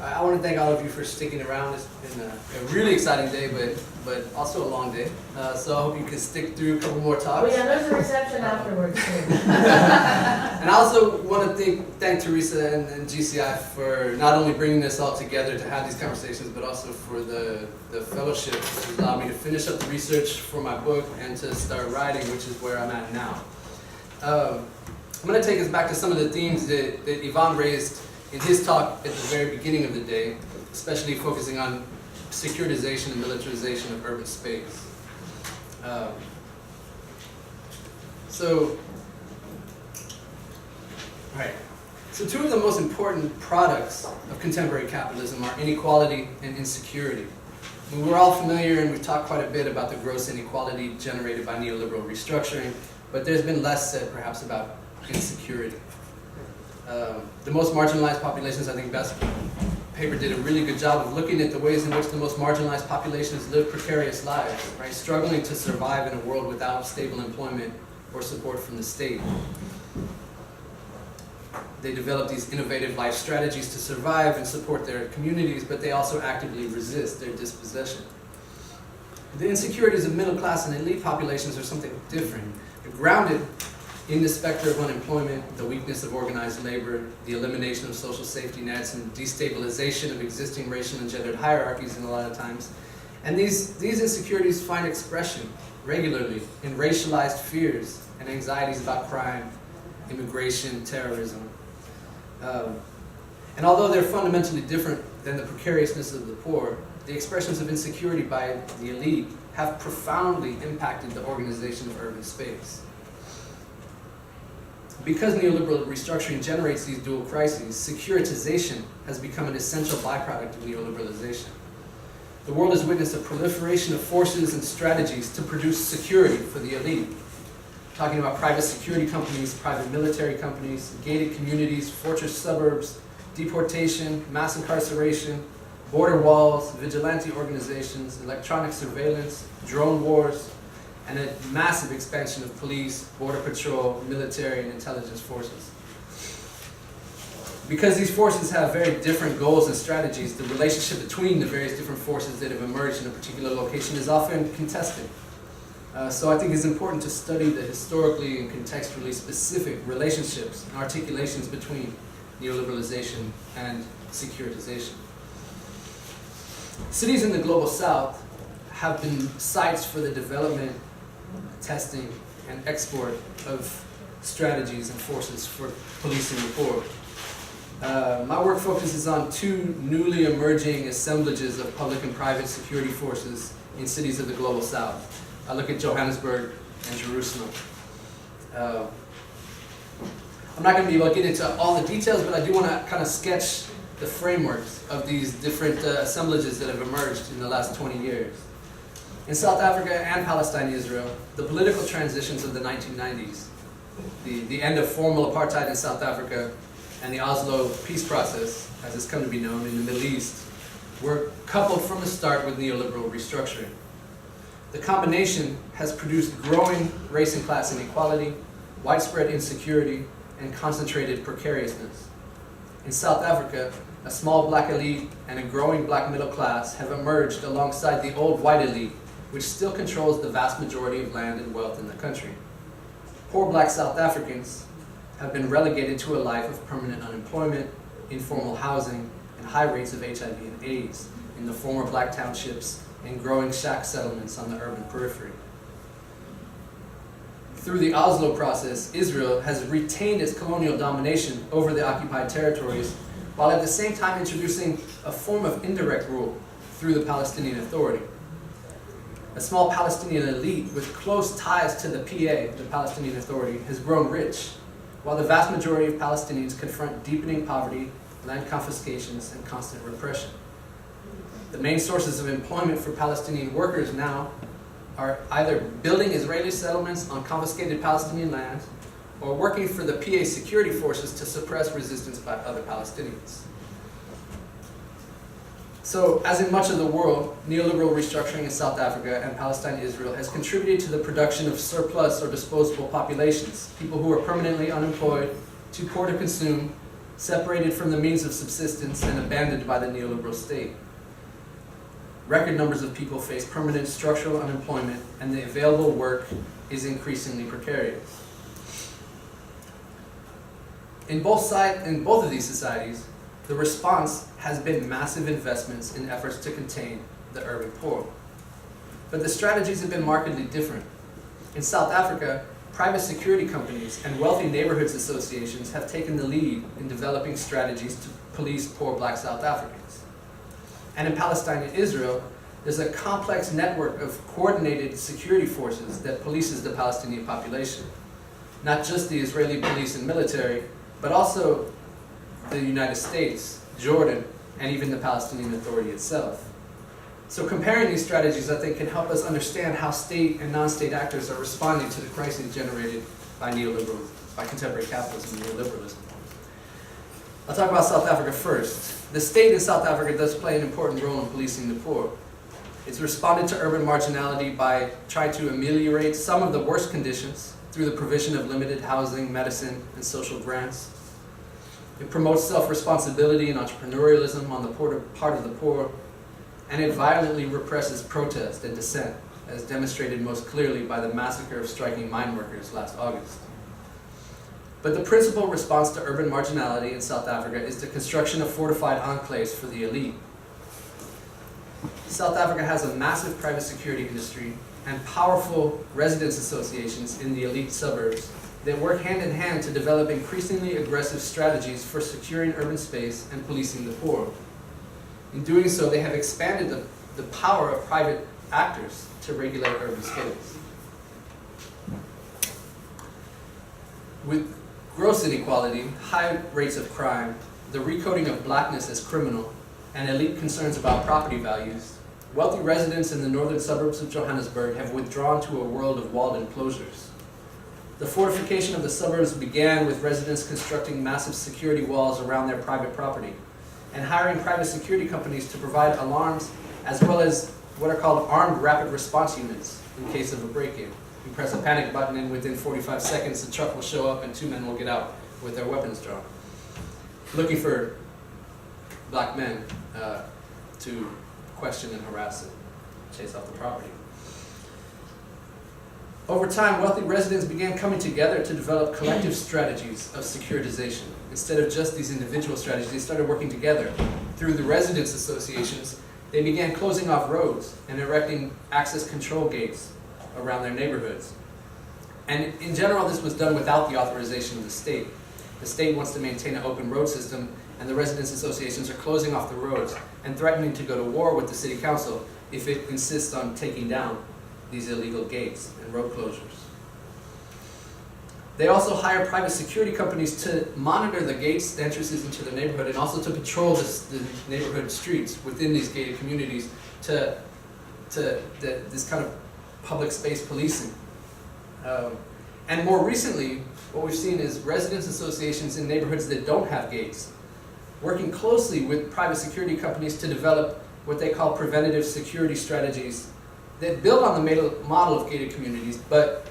I want to thank all of you for sticking around. It's been a really exciting day, but also a long day. So I hope you can stick through a couple more talks. Oh yeah, there's a reception afterwards too. And I also want to thank Teresa and GCI for not only bringing this all together to have these conversations, but also for the fellowship, which allowed me to finish up the research for my book and to start writing, which is where I'm at now. I'm going to take us back to some of the themes that Ivan raised in his talk at the very beginning of the day, especially focusing on securitization and militarization of urban space. So two of the most important products of contemporary capitalism are inequality and insecurity. I mean, we're all familiar, and we've talked quite a bit about the gross inequality generated by neoliberal restructuring, but there's been less said perhaps about insecurity. The most marginalized populations, I think Beth's paper did a really good job of looking at the ways in which the most marginalized populations live precarious lives, right? Struggling to survive in a world without stable employment or support from the state. They develop these innovative life strategies to survive and support their communities, but they also actively resist their dispossession. The insecurities of middle class and elite populations are something different. They're grounded in the specter of unemployment, the weakness of organized labor, the elimination of social safety nets, and destabilization of existing racial and gendered hierarchies in a lot of times. And these insecurities find expression regularly in racialized fears and anxieties about crime, immigration, terrorism. And although they're fundamentally different than the precariousness of the poor, the expressions of insecurity by the elite have profoundly impacted the organization of urban space. Because neoliberal restructuring generates these dual crises, securitization has become an essential byproduct of neoliberalization. The world has witnessed a proliferation of forces and strategies to produce security for the elite. Talking about private security companies, private military companies, gated communities, fortress suburbs, deportation, mass incarceration, border walls, vigilante organizations, electronic surveillance, drone wars, and a massive expansion of police, border patrol, military, and intelligence forces. Because these forces have very different goals and strategies, the relationship between the various different forces that have emerged in a particular location is often contested. So I think it's important to study the historically and contextually specific relationships and articulations between neoliberalization and securitization. Cities in the global south have been sites for the development, testing, and export of strategies and forces for policing the poor. My work focuses on two newly emerging assemblages of public and private security forces in cities of the global south. I look at Johannesburg and Jerusalem. I'm not going to be able to get into all the details, but I do want to kind of sketch the frameworks of these different assemblages that have emerged in the last 20 years. In South Africa and Palestine, Israel, the political transitions of the 1990s, the end of formal apartheid in South Africa, and the Oslo peace process, as it's come to be known in the Middle East, were coupled from the start with neoliberal restructuring. The combination has produced growing race and class inequality, widespread insecurity, and concentrated precariousness. In South Africa, a small black elite and a growing black middle class have emerged alongside the old white elite, which still controls the vast majority of land and wealth in the country. Poor black South Africans have been relegated to a life of permanent unemployment, informal housing, and high rates of HIV and AIDS in the former black townships and growing shack settlements on the urban periphery. Through the Oslo process, Israel has retained its colonial domination over the occupied territories, while at the same time introducing a form of indirect rule through the Palestinian Authority. A small Palestinian elite with close ties to the PA, the Palestinian Authority, has grown rich, while the vast majority of Palestinians confront deepening poverty, land confiscations, and constant repression. The main sources of employment for Palestinian workers now are either building Israeli settlements on confiscated Palestinian land or working for the PA security forces to suppress resistance by other Palestinians. So, as in much of the world, neoliberal restructuring in South Africa and Palestine-Israel has contributed to the production of surplus or disposable populations, people who are permanently unemployed, too poor to consume, separated from the means of subsistence and abandoned by the neoliberal state. Record numbers of people face permanent structural unemployment, and the available work is increasingly precarious. In both of these societies, the response has been massive investments in efforts to contain the urban poor. But the strategies have been markedly different. In South Africa, private security companies and wealthy neighborhoods associations have taken the lead in developing strategies to police poor black South Africans. And in Palestine and Israel, there's a complex network of coordinated security forces that polices the Palestinian population. Not just the Israeli police and military, but also the United States, Jordan, and even the Palestinian Authority itself. So comparing these strategies, I think, can help us understand how state and non-state actors are responding to the crises generated by contemporary capitalism and neoliberalism. I'll talk about South Africa first. The state in South Africa does play an important role in policing the poor. It's responded to urban marginality by trying to ameliorate some of the worst conditions through the provision of limited housing, medicine, and social grants. It promotes self-responsibility and entrepreneurialism on the part of the poor, and it violently represses protest and dissent, as demonstrated most clearly by the massacre of striking mine workers last August. But the principal response to urban marginality in South Africa is the construction of fortified enclaves for the elite. South Africa has a massive private security industry and powerful residents associations in the elite suburbs that work hand in hand to develop increasingly aggressive strategies for securing urban space and policing the poor. In doing so, they have expanded the power of private actors to regulate urban space. With gross inequality, high rates of crime, the recoding of blackness as criminal, and elite concerns about property values, wealthy residents in the northern suburbs of Johannesburg have withdrawn to a world of walled enclosures. The fortification of the suburbs began with residents constructing massive security walls around their private property, and hiring private security companies to provide alarms, as well as what are called armed rapid response units in case of a break-in. You press a panic button, and within 45 seconds, a truck will show up and 2 men will get out with their weapons drawn, looking for black men to question and harass and chase off the property. Over time, wealthy residents began coming together to develop collective strategies of securitization. Instead of just these individual strategies, they started working together. Through the residents' associations, they began closing off roads and erecting access control gates around their neighborhoods. And in general, this was done without the authorization of the state. The state wants to maintain an open road system, and the residents' associations are closing off the roads and threatening to go to war with the city council if it insists on taking down these illegal gates and road closures. They also hire private security companies to monitor the gates, the entrances into the neighborhood, and also to patrol the neighborhood streets within these gated communities to this kind of public space policing. And more recently, what we've seen is residents associations in neighborhoods that don't have gates, working closely with private security companies to develop what they call preventative security strategies that build on the model of gated communities, but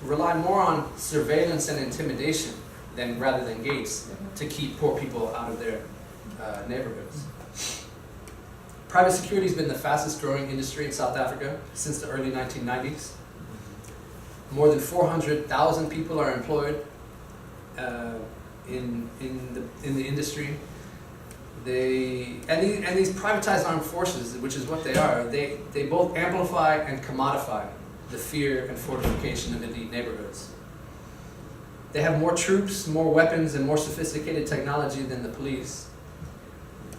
rely more on surveillance and intimidation rather than gates to keep poor people out of their neighborhoods. Private security has been the fastest growing industry in South Africa since the early 1990s. More than 400,000 people are employed in the industry. And these privatized armed forces, which is what they are, they both amplify and commodify the fear and fortification of elite neighborhoods. They have more troops, more weapons, and more sophisticated technology than the police.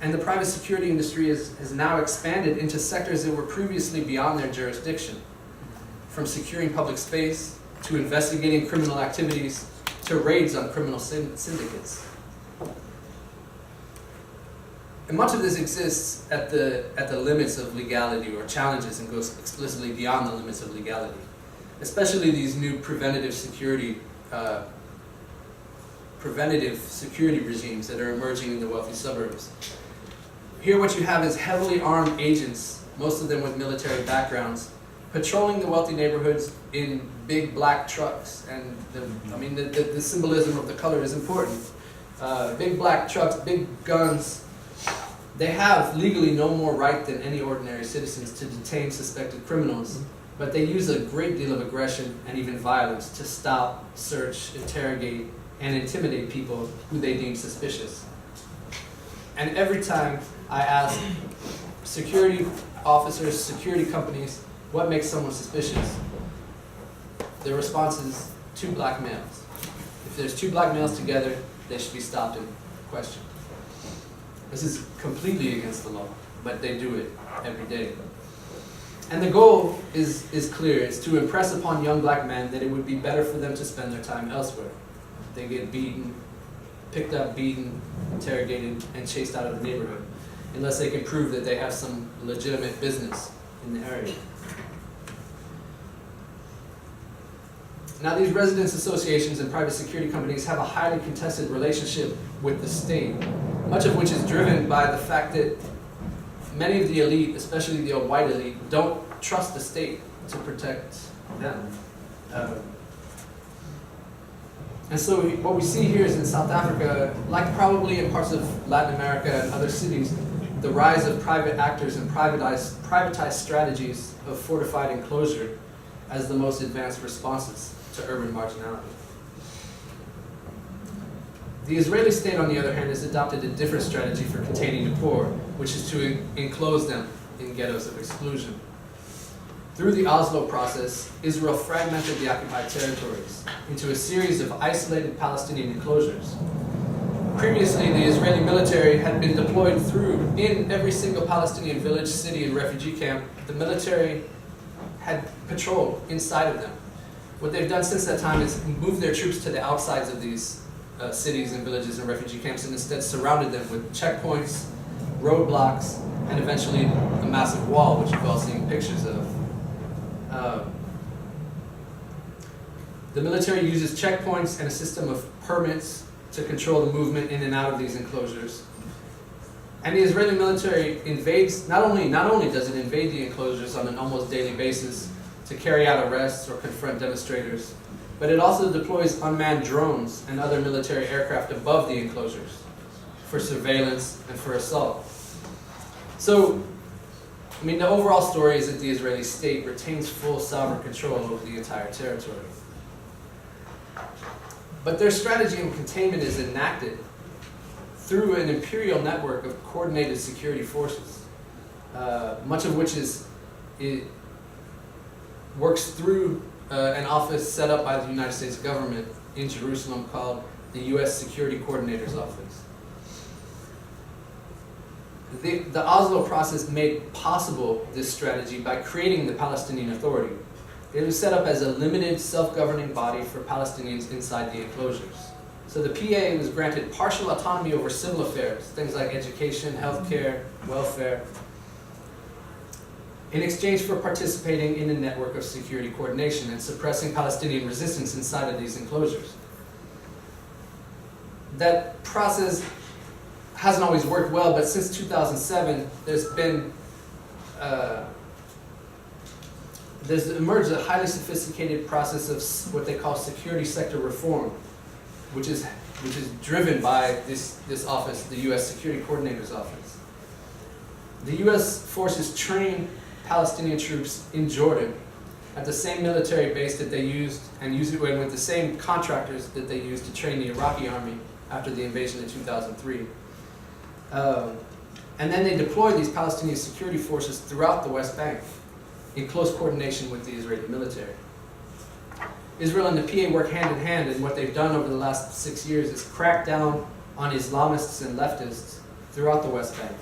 And the private security industry has now expanded into sectors that were previously beyond their jurisdiction, from securing public space, to investigating criminal activities, to raids on criminal syndicates. And much of this exists at the limits of legality or challenges and goes explicitly beyond the limits of legality, especially these new preventative security regimes that are emerging in the wealthy suburbs. Here what you have is heavily armed agents, most of them with military backgrounds, patrolling the wealthy neighborhoods in big black trucks. And the symbolism of the color is important. big black trucks, big guns. They have legally no more right than any ordinary citizens to detain suspected criminals, but they use a great deal of aggression and even violence to stop, search, interrogate, and intimidate people who they deem suspicious. And every time I ask security officers, security companies, what makes someone suspicious? Their response is 2 black males. If there's 2 black males together, they should be stopped and questioned. This is completely against the law, but they do it every day. And the goal is clear. It's to impress upon young black men that it would be better for them to spend their time elsewhere. They get beaten, picked up, beaten, interrogated, and chased out of the neighborhood, unless they can prove that they have some legitimate business in the area. Now, these residents associations and private security companies have a highly contested relationship with the state, much of which is driven by the fact that many of the elite, especially the white elite, don't trust the state to protect them. And so what we see here is in South Africa, like probably in parts of Latin America and other cities, the rise of private actors and privatized strategies of fortified enclosure as the most advanced responses to urban marginality. The Israeli state, on the other hand, has adopted a different strategy for containing the poor, which is to enclose them in ghettos of exclusion. Through the Oslo process, Israel fragmented the occupied territories into a series of isolated Palestinian enclosures. Previously, the Israeli military had been deployed in every single Palestinian village, city, and refugee camp. The military had patrolled inside of them. What they've done since that time is move their troops to the outsides of these cities and villages and refugee camps, and instead surrounded them with checkpoints, roadblocks, and eventually a massive wall, which you've all seen pictures of. The military uses checkpoints and a system of permits to control the movement in and out of these enclosures. And the Israeli military invades, not only does it invade the enclosures on an almost daily basis to carry out arrests or confront demonstrators, but it also deploys unmanned drones and other military aircraft above the enclosures for surveillance and for assault. So, the overall story is that the Israeli state retains full sovereign control over the entire territory. But their strategy of containment is enacted through an imperial network of coordinated security forces, much of which it works through an office set up by the United States government in Jerusalem called the U.S. Security Coordinator's Office. The Oslo process made possible this strategy by creating the Palestinian Authority. It was set up as a limited self-governing body for Palestinians inside the enclosures. So the PA was granted partial autonomy over civil affairs, things like education, healthcare, welfare, in exchange for participating in a network of security coordination and suppressing Palestinian resistance inside of these enclosures. That process hasn't always worked well, but since 2007, there's emerged a highly sophisticated process of what they call security sector reform, which is driven by this office, the U.S. Security Coordinator's Office. The U.S. forces train Palestinian troops in Jordan at the same military base that they used, and use it with the same contractors that they used to train the Iraqi army after the invasion in 2003. And then they deploy these Palestinian security forces throughout the West Bank in close coordination with the Israeli military. Israel and the PA work hand in hand, and what they've done over the last 6 years is crack down on Islamists and leftists throughout the West Bank.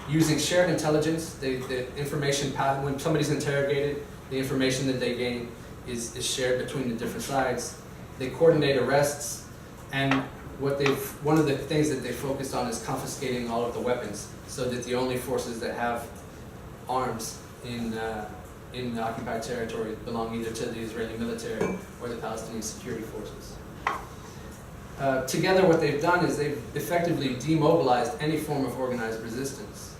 Using shared intelligence, the information, when somebody's interrogated, the information that they gain is shared between the different sides. They coordinate arrests, and one of the things that they focused on is confiscating all of the weapons, so that the only forces that have arms in the occupied territory belong either to the Israeli military or the Palestinian security forces. Together, what they've done is they've effectively demobilized any form of organized resistance.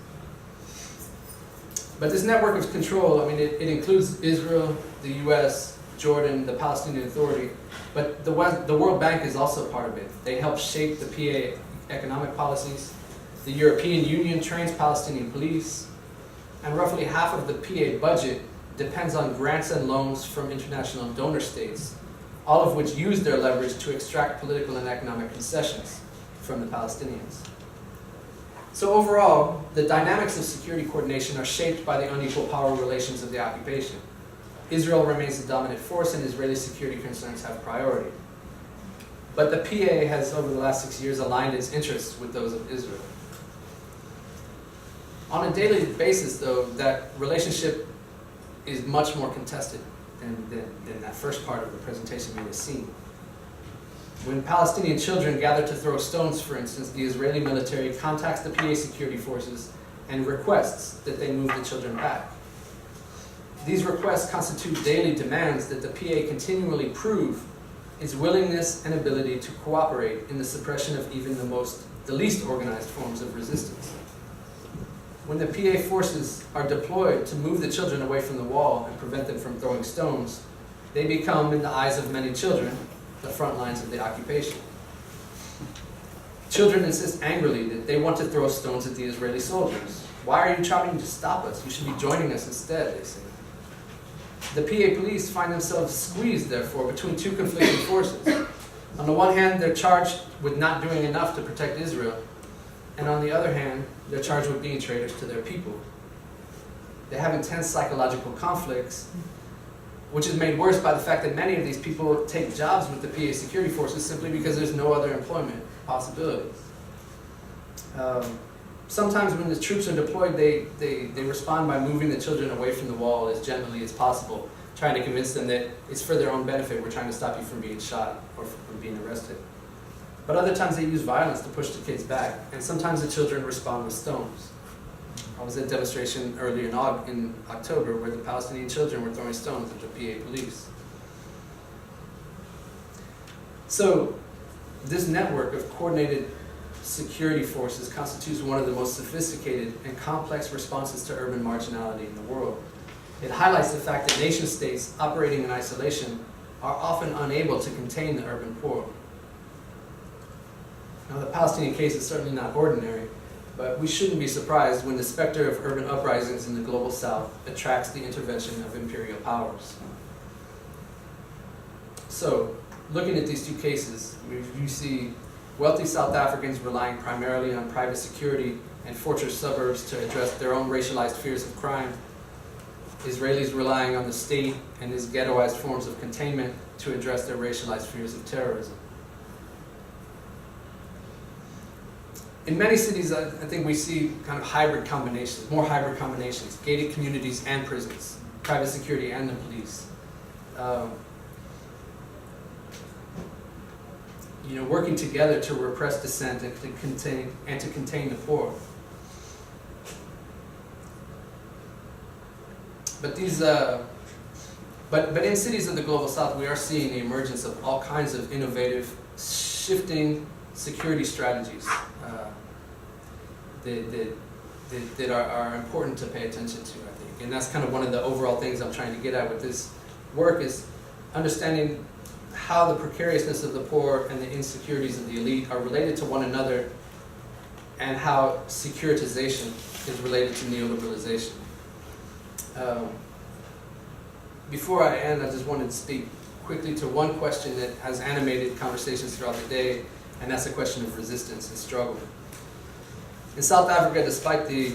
But this network of control, it includes Israel, the U.S., Jordan, the Palestinian Authority, but the World Bank is also part of it. They help shape the PA economic policies. The European Union trains Palestinian police, and roughly half of the PA budget depends on grants and loans from international donor states, all of which use their leverage to extract political and economic concessions from the Palestinians. So overall, the dynamics of security coordination are shaped by the unequal power relations of the occupation. Israel remains the dominant force, and Israeli security concerns have priority. But the PA has, over the last 6 years, aligned its interests with those of Israel. On a daily basis, though, that relationship is much more contested than that first part of the presentation made us see. When Palestinian children gather to throw stones, for instance, the Israeli military contacts the PA security forces and requests that they move the children back. These requests constitute daily demands that the PA continually prove its willingness and ability to cooperate in the suppression of even the least organized forms of resistance. When the PA forces are deployed to move the children away from the wall and prevent them from throwing stones, they become, in the eyes of many children, the front lines of the occupation. Children insist angrily that they want to throw stones at the Israeli soldiers. Why are you trying to stop us? You should be joining us instead, they say. The PA police find themselves squeezed, therefore, between two conflicting forces. On the one hand, they're charged with not doing enough to protect Israel, and on the other hand, they're charged with being traitors to their people. They have intense psychological conflicts, which is made worse by the fact that many of these people take jobs with the PA security forces simply because there's no other employment possibilities. Sometimes when the troops are deployed, they respond by moving the children away from the wall as gently as possible, trying to convince them that it's for their own benefit, we're trying to stop you from being shot or from being arrested. But other times they use violence to push the kids back, and sometimes the children respond with stones. I was at a demonstration earlier in October where the Palestinian children were throwing stones at the PA police. So this network of coordinated security forces constitutes one of the most sophisticated and complex responses to urban marginality in the world. It highlights the fact that nation states operating in isolation are often unable to contain the urban poor. Now, the Palestinian case is certainly not ordinary, but we shouldn't be surprised when the specter of urban uprisings in the global south attracts the intervention of imperial powers. So, looking at these two cases, you see wealthy South Africans relying primarily on private security and fortress suburbs to address their own racialized fears of crime. Israelis relying on the state and its ghettoized forms of containment to address their racialized fears of terrorism. In many cities, I think we see kind of hybrid combinations, more hybrid combinations, gated communities and prisons, private security and the police. Working together to repress dissent and to contain the poor. But in cities of the global south, we are seeing the emergence of all kinds of innovative, shifting security strategies that are important to pay attention to, I think. And that's kind of one of the overall things I'm trying to get at with this work, is understanding how the precariousness of the poor and the insecurities of the elite are related to one another, and how securitization is related to neoliberalization. Before I end, I just wanted to speak quickly to one question that has animated conversations throughout the day, and that's the question of resistance and struggle. In South Africa, despite the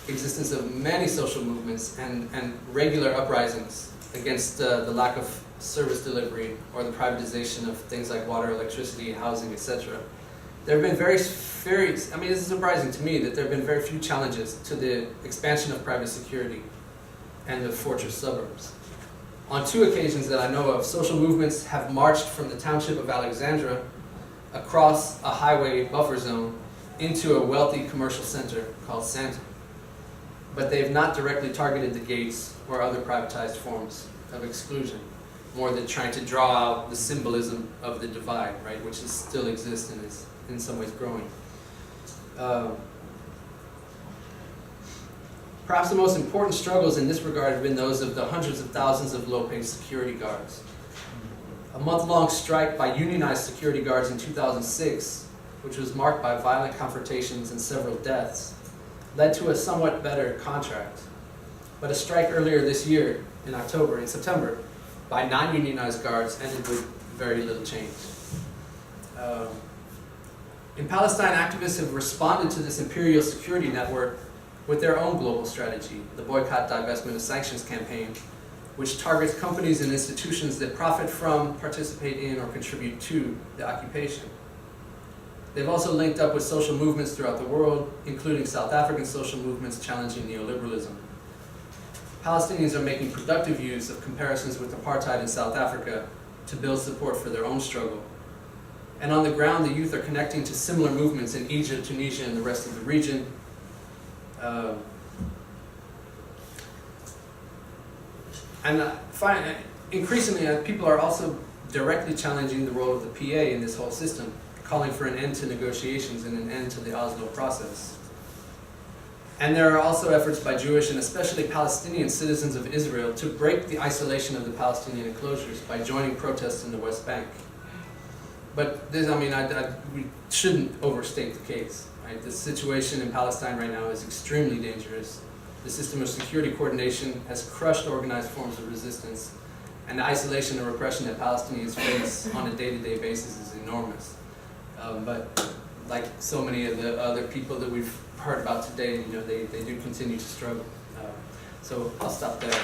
existence of many social movements and regular uprisings against the lack of service delivery or the privatization of things like water, electricity, housing, etc., there have been this is surprising to me that there have been very few challenges to the expansion of private security and the fortress suburbs. On 2 occasions that I know of, social movements have marched from the township of Alexandra across a highway buffer zone into a wealthy commercial center called Santa. But they have not directly targeted the gates or other privatized forms of exclusion, more than trying to draw out the symbolism of the divide, right, which still exists and is in some ways growing. Perhaps the most important struggles in this regard have been those of the hundreds of thousands of low-paid security guards. A month-long strike by unionized security guards in 2006, which was marked by violent confrontations and several deaths, led to a somewhat better contract. But a strike earlier this year, in September, by non-unionized guards ended with very little change. In Palestine, activists have responded to this imperial security network with their own global strategy, the Boycott, Divestment, and Sanctions campaign, which targets companies and institutions that profit from, participate in, or contribute to the occupation. They've also linked up with social movements throughout the world, including South African social movements challenging neoliberalism. Palestinians are making productive use of comparisons with apartheid in South Africa to build support for their own struggle. And on the ground, the youth are connecting to similar movements in Egypt, Tunisia, and the rest of the region. Increasingly, people are also directly challenging the role of the PA in this whole system, calling for an end to negotiations and an end to the Oslo process. And there are also efforts by Jewish and especially Palestinian citizens of Israel to break the isolation of the Palestinian enclosures by joining protests in the West Bank. But this, we shouldn't overstate the case. Right? The situation in Palestine right now is extremely dangerous. The system of security coordination has crushed organized forms of resistance, and the isolation and repression that Palestinians face on a day-to-day basis is enormous. But like so many of the other people that we've heard about today, they do continue to struggle. So I'll stop there.